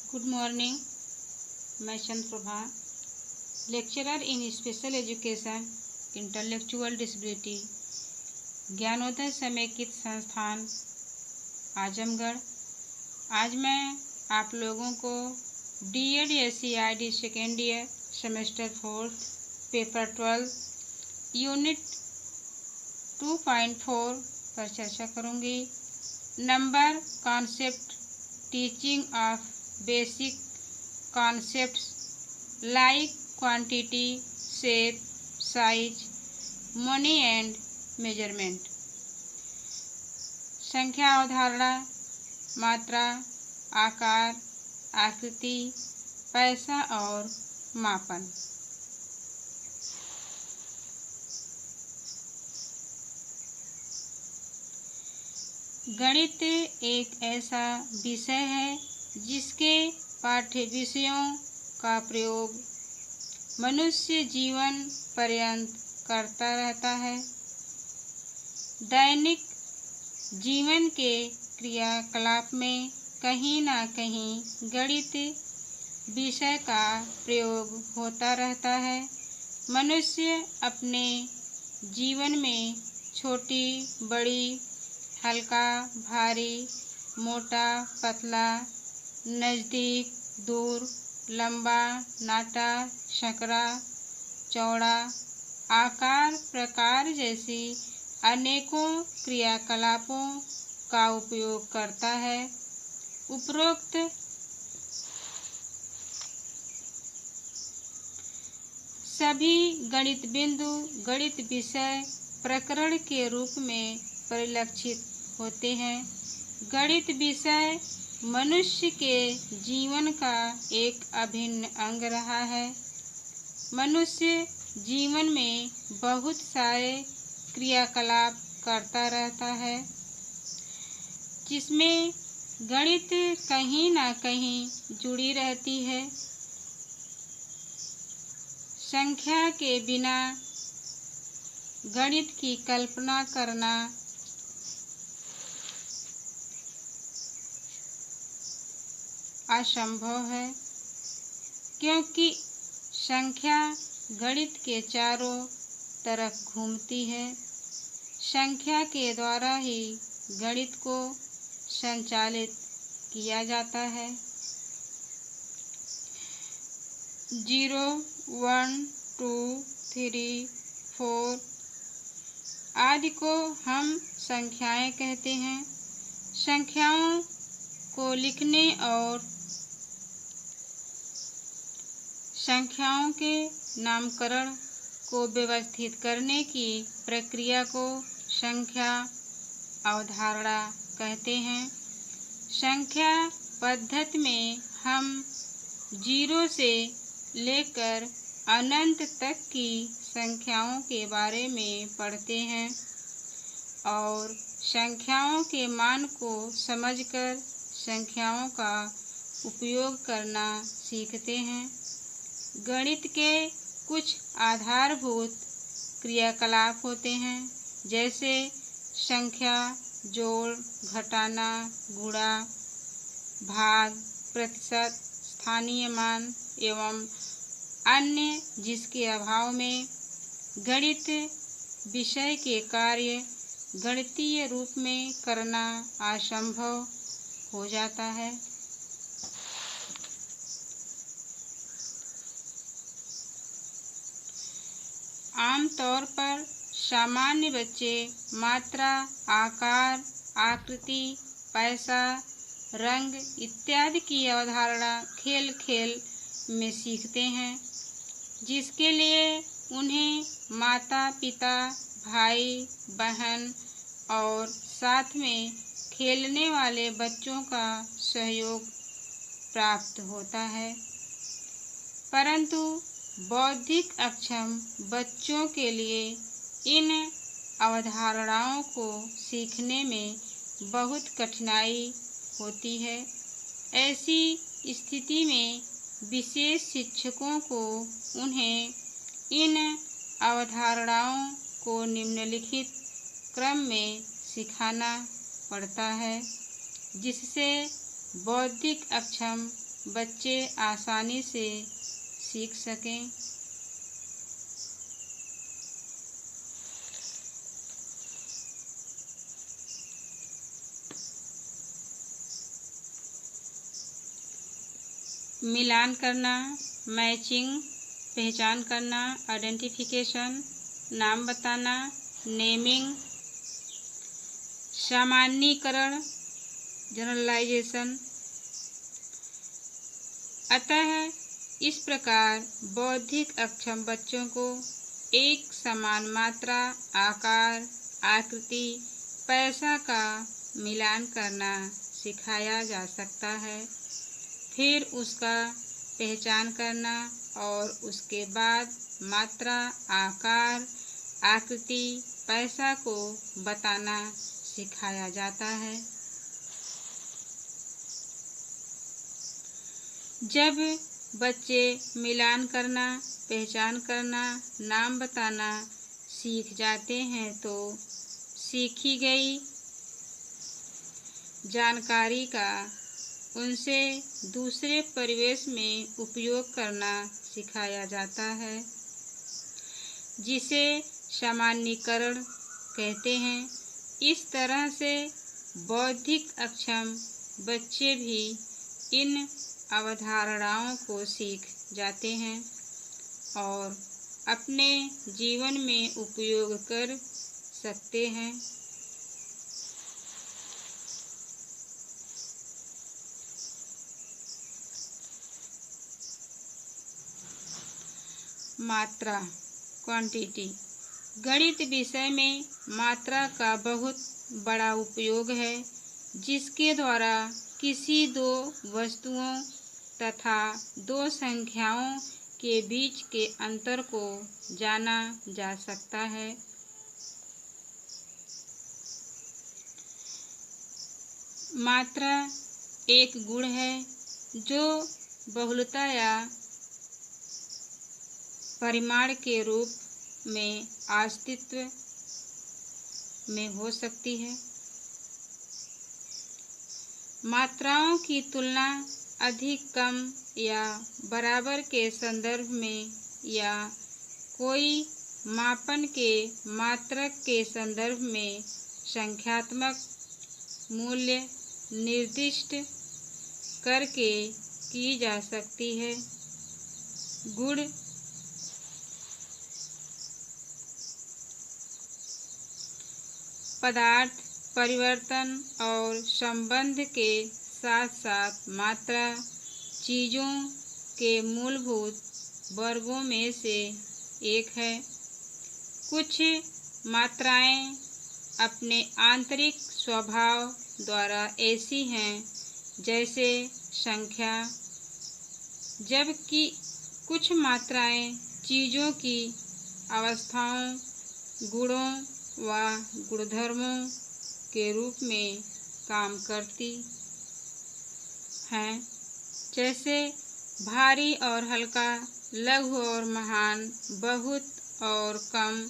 Good morning. मैं Chandraprabha, lecturer in special education intellectual disability, Gyanodaya Samekit Sansthan Azamgarh. आज मैं आप लोगों को DED SCID second year semester 4 paper 12 unit 2.4 पर चर्चा करूँगी। Number concept, teaching of basic concepts like quantity, shape, size, money and measurement. संख्या अवधारणा, मात्रा, आकार, आकृति, पैसा और मापन। गणित एक ऐसा विषय है जिसके पाठ्य विषयों का प्रयोग मनुष्य जीवन पर्यंत करता रहता है। दैनिक जीवन के क्रियाकलाप में कहीं ना कहीं गणित विषय का प्रयोग होता रहता है। मनुष्य अपने जीवन में छोटी बड़ी, हल्का भारी, मोटा पतला, नज़दीक दूर, लंबा नाटा संकरा, चौड़ा, आकार प्रकार जैसी अनेकों क्रियाकलापों का उपयोग करता है। उपरोक्त सभी गणित बिंदु गणित विषय प्रकरण के रूप में परिलक्षित होते हैं। गणित विषय मनुष्य के जीवन का एक अभिन्न अंग रहा है। मनुष्य जीवन में बहुत सारे क्रियाकलाप करता रहता है, जिसमें गणित कहीं ना कहीं जुड़ी रहती है। संख्या के बिना गणित की कल्पना करना असंभव है, क्योंकि संख्या गणित के चारों तरफ घूमती है। संख्या के द्वारा ही गणित को संचालित किया जाता है। 0, 1, 2, 3, 4 आदि को हम संख्याएं कहते हैं। संख्याओं को लिखने और संख्याओं के नामकरण को व्यवस्थित करने की प्रक्रिया को संख्या अवधारणा कहते हैं। संख्या पद्धति में हम 0 से लेकर अनंत तक की संख्याओं के बारे में पढ़ते हैं और संख्याओं के मान को समझकर संख्याओं का उपयोग करना सीखते हैं। गणित के कुछ आधारभूत क्रियाकलाप होते हैं, जैसे संख्या, जोड़, घटाना, गुणा, भाग, प्रतिशत, स्थानीय मान एवं अन्य, जिसके अभाव में गणित विषय के कार्य गणितीय रूप में करना असंभव हो जाता है। आमतौर पर सामान्य बच्चे मात्रा, आकार, आकृति, पैसा, रंग इत्यादि की अवधारणा खेल खेल में सीखते हैं, जिसके लिए उन्हें माता पिता, भाई बहन और साथ में खेलने वाले बच्चों का सहयोग प्राप्त होता है। परंतु बौद्धिक अक्षम बच्चों के लिए इन अवधारणाओं को सीखने में बहुत कठिनाई होती है। ऐसी स्थिति में विशेष शिक्षकों को उन्हें इन अवधारणाओं को निम्नलिखित क्रम में सिखाना पड़ता है, जिससे बौद्धिक अक्षम बच्चे आसानी से सीख सकें। मिलान करना, मैचिंग, पहचान करना, आइडेंटिफिकेशन, नाम बताना, नेमिंग, सामान्यीकरण, जनरलाइजेशन। अतः इस प्रकार बौद्धिक अक्षम बच्चों को एक समान मात्रा, आकार, आकृति, पैसा का मिलान करना सिखाया जा सकता है, फिर उसका पहचान करना और उसके बाद मात्रा, आकार, आकृति, पैसा को बताना सिखाया जाता है। जब बच्चे मिलान करना, पहचान करना, नाम बताना सीख जाते हैं तो सीखी गई जानकारी का उनसे दूसरे परिवेश में उपयोग करना सिखाया जाता है, जिसे सामान्यीकरण कहते हैं। इस तरह से बौद्धिक अक्षम बच्चे भी इन अवधारणाओं को सीख जाते हैं और अपने जीवन में उपयोग कर सकते हैं। मात्रा, क्वांटिटी। गणित विषय में मात्रा का बहुत बड़ा उपयोग है, जिसके द्वारा किसी दो वस्तुओं तथा दो संख्याओं के बीच के अंतर को जाना जा सकता है। मात्रा एक गुण है जो बहुलता या परिमाण के रूप में अस्तित्व में हो सकती है। मात्राओं की तुलना अधिक, कम या बराबर के संदर्भ में या कोई मापन के मात्रक के संदर्भ में संख्यात्मक मूल्य निर्दिष्ट करके की जा सकती है। गुण पदार्थ, परिवर्तन और संबंध के साथ साथ मात्रा चीज़ों के मूलभूत वर्गों में से एक है। कुछ मात्राएं अपने आंतरिक स्वभाव द्वारा ऐसी हैं जैसे संख्या, जबकि कुछ मात्राएं चीज़ों की अवस्थाओं, गुणों व गुणधर्मों के रूप में काम करती हैं, जैसे भारी और हल्का, लघु और महान, बहुत और कम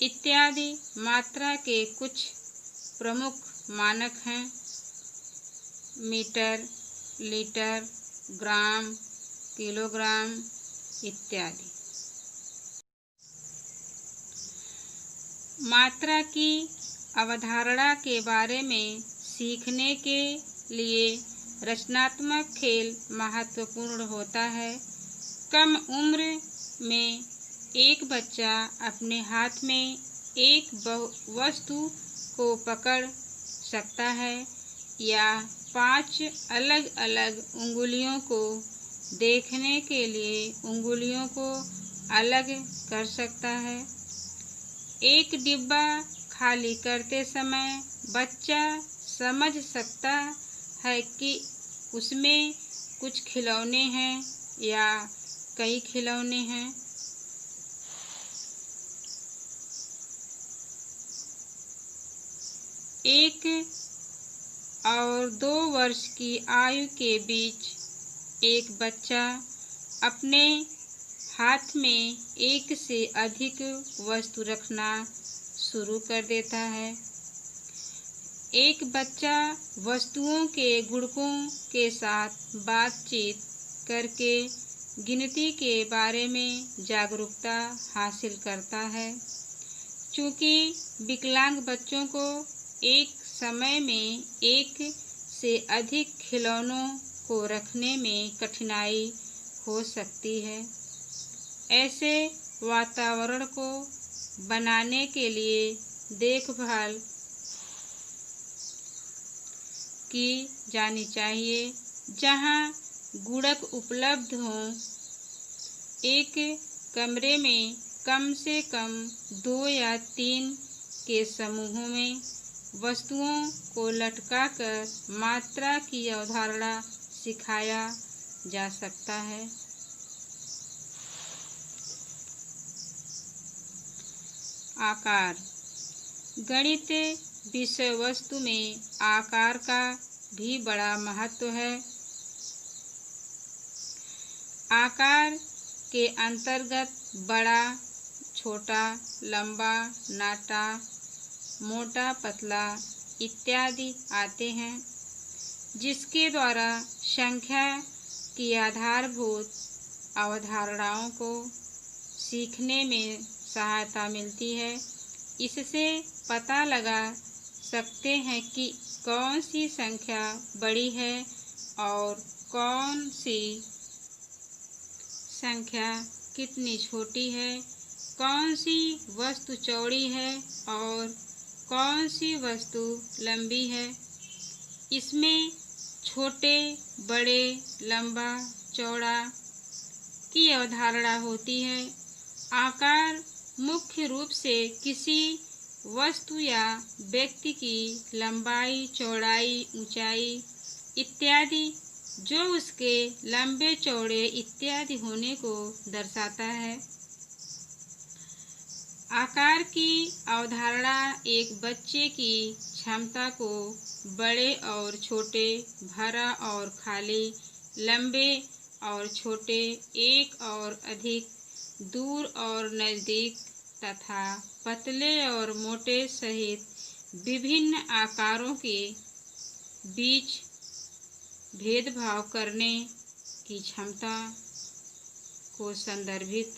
इत्यादि। मात्रा के कुछ प्रमुख मानक हैं: मीटर, लीटर, ग्राम, किलोग्राम इत्यादि। मात्रा की अवधारणा के बारे में सीखने के लिए रचनात्मक खेल महत्वपूर्ण होता है। कम उम्र में एक बच्चा अपने हाथ में एक वस्तु को पकड़ सकता है या 5 अलग-अलग उंगलियों को देखने के लिए उंगलियों को अलग कर सकता है। एक डिब्बा खाली करते समय बच्चा समझ सकता है कि उसमें कुछ खिलौने हैं या कई खिलौने हैं। एक और 2 वर्ष की आयु के बीच एक बच्चा अपने हाथ में एक से अधिक वस्तु रखना शुरू कर देता है। एक बच्चा वस्तुओं के गुणकों के साथ बातचीत करके गिनती के बारे में जागरूकता हासिल करता है। चूँकि विकलांग बच्चों को एक समय में एक से अधिक खिलौनों को रखने में कठिनाई हो सकती है, ऐसे वातावरण को बनाने के लिए देखभाल की जानी चाहिए, जहां गुणक उपलब्ध हों। एक कमरे में कम से कम 2 या 3 के समूहों में वस्तुओं को लटकाकर मात्रा की अवधारणा सिखाया जा सकता है। आकार। गणित विषय वस्तु में आकार का भी बड़ा महत्व है। आकार के अंतर्गत बड़ा, छोटा, लंबा, नाटा, मोटा, पतला इत्यादि आते हैं, जिसके द्वारा संख्या की आधारभूत अवधारणाओं को सीखने में सहायता मिलती है। इससे पता लगा सकते हैं कि कौन सी संख्या बड़ी है और कौन सी संख्या कितनी छोटी है, कौन सी वस्तु चौड़ी है और कौन सी वस्तु लंबी है। इसमें छोटे, बड़े, लंबा, चौड़ा की अवधारणा होती है। आकार मुख्य रूप से किसी वस्तु या व्यक्ति की लंबाई, चौड़ाई, ऊंचाई इत्यादि जो उसके लंबे, चौड़े इत्यादि होने को दर्शाता है। आकार की अवधारणा एक बच्चे की क्षमता को बड़े और छोटे, भरा और खाली, लंबे और छोटे, एक और अधिक, दूर और नज़दीक तथा पतले और मोटे सहित विभिन्न आकारों के बीच भेदभाव करने की क्षमता को संदर्भित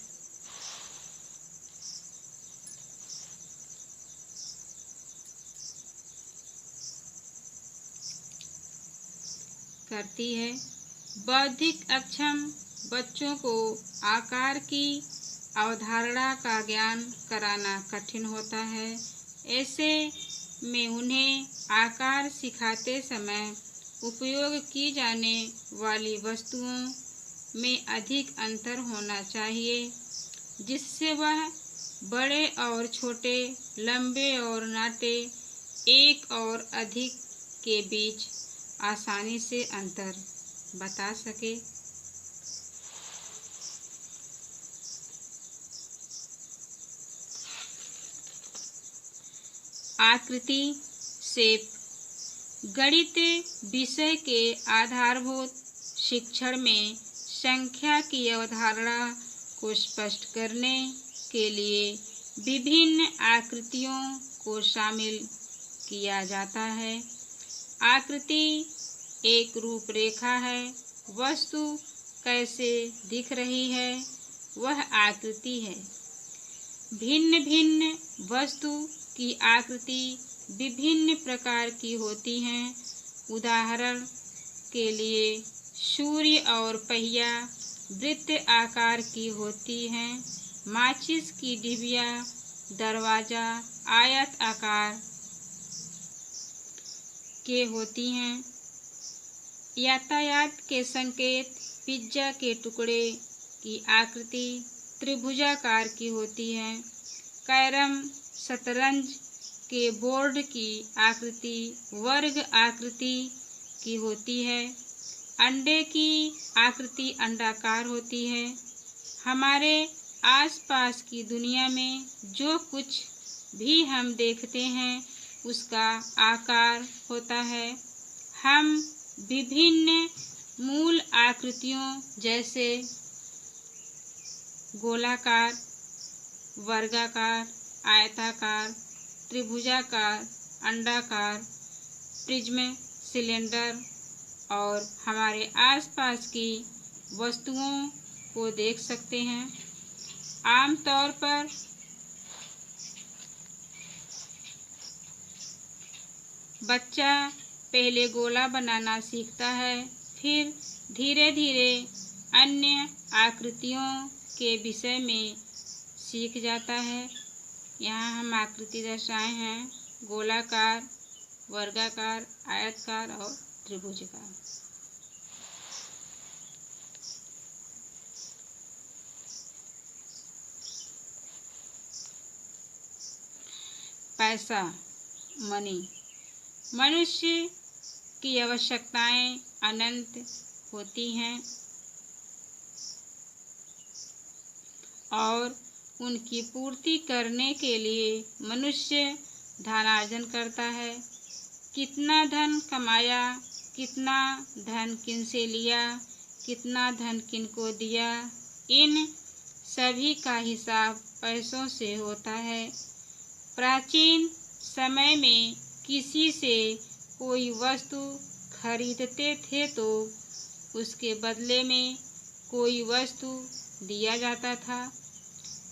करती है। बौद्धिक अक्षम बच्चों को आकार की अवधारणा का ज्ञान कराना कठिन होता है। ऐसे में उन्हें आकार सिखाते समय उपयोग की जाने वाली वस्तुओं में अधिक अंतर होना चाहिए, जिससे वह बड़े और छोटे, लंबे और नाटे, एक और अधिक के बीच आसानी से अंतर बता सके। आकृति, शेप। गणित विषय के आधारभूत शिक्षण में संख्या की अवधारणा को स्पष्ट करने के लिए विभिन्न आकृतियों को शामिल किया जाता है। आकृति एक रूपरेखा है। वस्तु कैसे दिख रही है, वह आकृति है। भिन्न भिन्न वस्तु की आकृति विभिन्न प्रकार की होती हैं। उदाहरण के लिए सूर्य और पहिया वृत्त आकार की होती हैं। माचिस की डिबिया, दरवाजा आयत आकार के होती हैं। यातायात के संकेत, पिज्जा के टुकड़े की आकृति त्रिभुजाकार की होती है। कैरम, शतरंज के बोर्ड की आकृति वर्ग आकृति की होती है। अंडे की आकृति अंडाकार होती है। हमारे आसपास की दुनिया में जो कुछ भी हम देखते हैं उसका आकार होता है। हम विभिन्न मूल आकृतियों जैसे गोलाकार, वर्गाकार, आयताकार, त्रिभुजाकार, अंडाकार, प्रिज्म, सिलेंडर और हमारे आसपास की वस्तुओं को देख सकते हैं। आमतौर पर बच्चा पहले गोला बनाना सीखता है, फिर धीरे धीरे अन्य आकृतियों के विषय में सीख जाता है। यहाँ हम आकृति दर्शाए हैं: गोलाकार, वर्गाकार, आयताकार और त्रिभुजाकार। पैसा, मनी। मनुष्य की आवश्यकताएं अनंत होती हैं और उनकी पूर्ति करने के लिए मनुष्य धनार्जन करता है। कितना धन कमाया, कितना धन किनसे लिया, कितना धन किनको दिया, इन सभी का हिसाब पैसों से होता है। प्राचीन समय में किसी से कोई वस्तु खरीदते थे तो उसके बदले में कोई वस्तु दिया जाता था,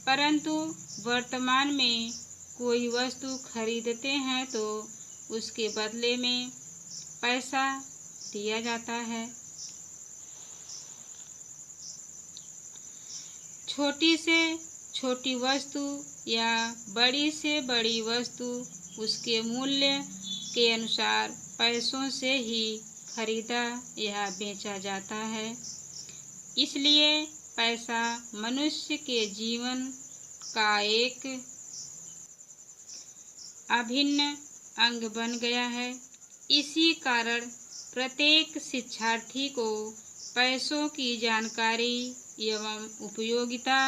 परंतु वर्तमान में कोई वस्तु खरीदते हैं तो उसके बदले में पैसा दिया जाता है। छोटी से छोटी वस्तु या बड़ी से बड़ी वस्तु उसके मूल्य के अनुसार पैसों से ही खरीदा या बेचा जाता है। इसलिए पैसा मनुष्य के जीवन का एक अभिन्न अंग बन गया है। इसी कारण प्रत्येक शिक्षार्थी को पैसों की जानकारी एवं उपयोगिता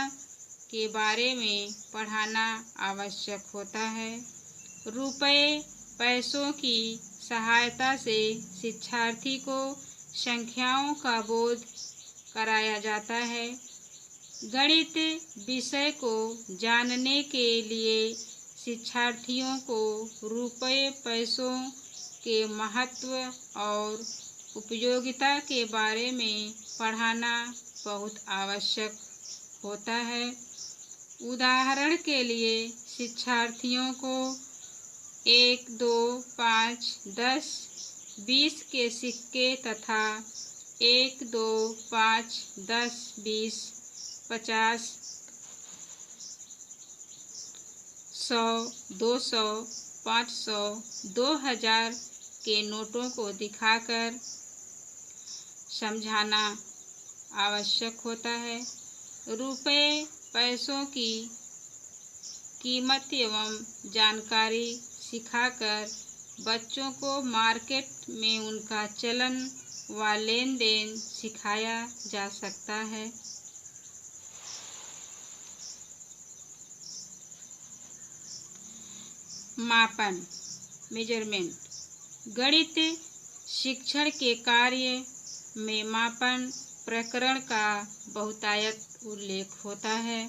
के बारे में पढ़ाना आवश्यक होता है। रुपये पैसों की सहायता से शिक्षार्थी को संख्याओं का बोध कराया जाता है। गणित विषय को जानने के लिए शिक्षार्थियों को रुपये पैसों के महत्व और उपयोगिता के बारे में पढ़ाना बहुत आवश्यक होता है। उदाहरण के लिए शिक्षार्थियों को 1, 2, 5, 10, 20 के सिक्के तथा 1, 2, 5, 10, 20, 50, 100, 200, 500, 2000 के नोटों को दिखाकर समझाना आवश्यक होता है। रुपये पैसों की कीमत एवं जानकारी सिखाकर बच्चों को मार्केट में उनका चलन व लेन देन सिखाया जा सकता है। मापन, मेजरमेंट। गणित शिक्षण के कार्य में मापन प्रकरण का बहुतायत उल्लेख होता है।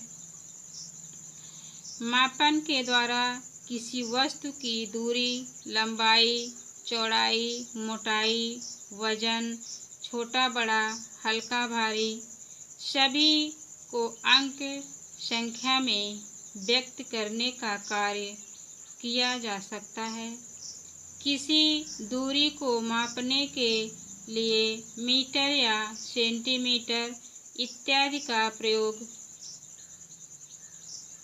मापन के द्वारा किसी वस्तु की दूरी, लंबाई, चौड़ाई, मोटाई, वजन, छोटा बड़ा, हल्का भारी सभी को अंक संख्या में व्यक्त करने का कार्य किया जा सकता है। किसी दूरी को मापने के लिए मीटर या सेंटीमीटर इत्यादि का प्रयोग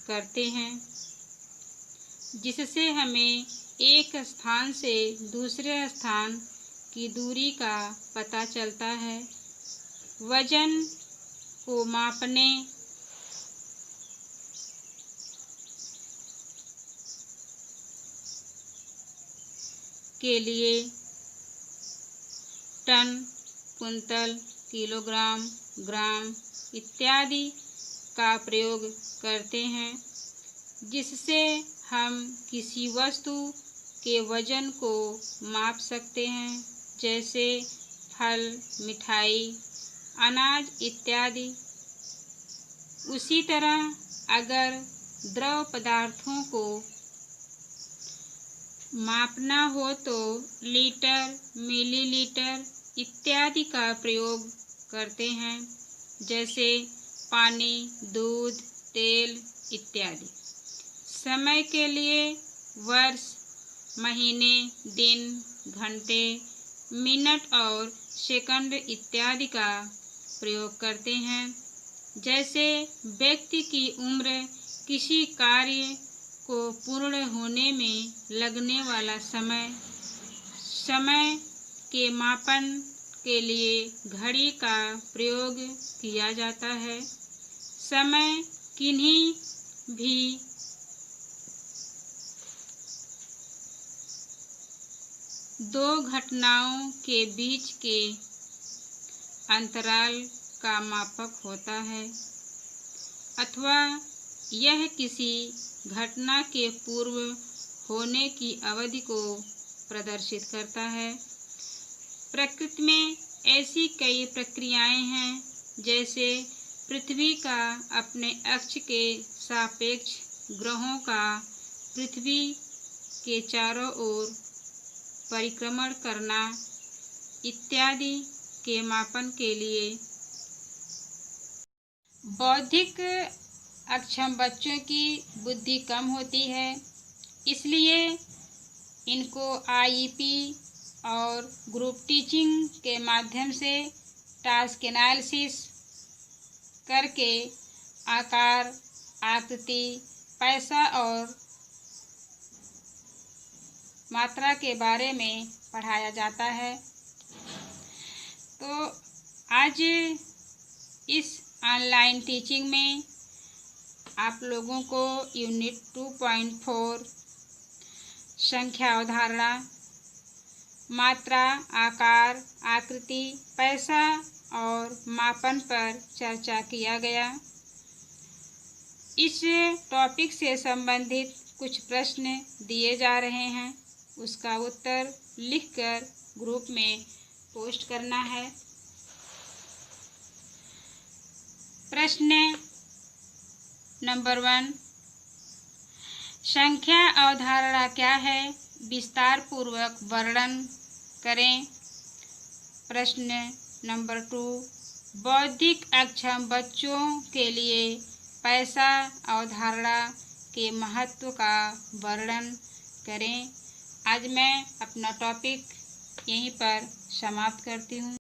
करते हैं, जिससे हमें एक स्थान से दूसरे स्थान की दूरी का पता चलता है। वजन को मापने के लिए टन, कुंतल, किलोग्राम, ग्राम इत्यादि का प्रयोग करते हैं, जिससे हम किसी वस्तु के वजन को माप सकते हैं, जैसे फल, मिठाई, अनाज इत्यादि। उसी तरह अगर द्रव पदार्थों को मापना हो तो लीटर, मिलीलीटर इत्यादि का प्रयोग करते हैं, जैसे पानी, दूध, तेल इत्यादि। समय के लिए वर्ष, महीने, दिन, घंटे, मिनट और सेकंड इत्यादि का प्रयोग करते हैं। जैसे व्यक्ति की उम्र, किसी कार्य को पूर्ण होने में लगने वाला समय, समय के मापन के लिए घड़ी का प्रयोग किया जाता है। समय किन्हीं भी दो घटनाओं के बीच के अंतराल का मापक होता है, अथवा यह किसी घटना के पूर्व होने की अवधि को प्रदर्शित करता है। प्रकृति में ऐसी कई प्रक्रियाएं हैं, जैसे पृथ्वी का अपने अक्ष के सापेक्ष ग्रहों का पृथ्वी के चारों ओर परिक्रमण करना इत्यादि के मापन के लिए। बौद्धिक अक्षम बच्चों की बुद्धि कम होती है, इसलिए इनको आईईपी और ग्रुप टीचिंग के माध्यम से टास्क एनालिसिस करके आकार, आकृति, पैसा और मात्रा के बारे में पढ़ाया जाता है। तो आज इस ऑनलाइन टीचिंग में आप लोगों को यूनिट 2.4 संख्या अवधारणा, मात्रा, आकार, आकृति, पैसा और मापन पर चर्चा किया गया। इस टॉपिक से संबंधित कुछ प्रश्न दिए जा रहे हैं, उसका उत्तर लिखकर ग्रुप में पोस्ट करना है। प्रश्न नंबर 1, संख्या अवधारणा क्या है? विस्तार पूर्वक वर्णन करें। प्रश्न नंबर 2, बौद्धिक अक्षम बच्चों के लिए पैसा अवधारणा के महत्व का वर्णन करें। आज मैं अपना टॉपिक यहीं पर समाप्त करती हूँ।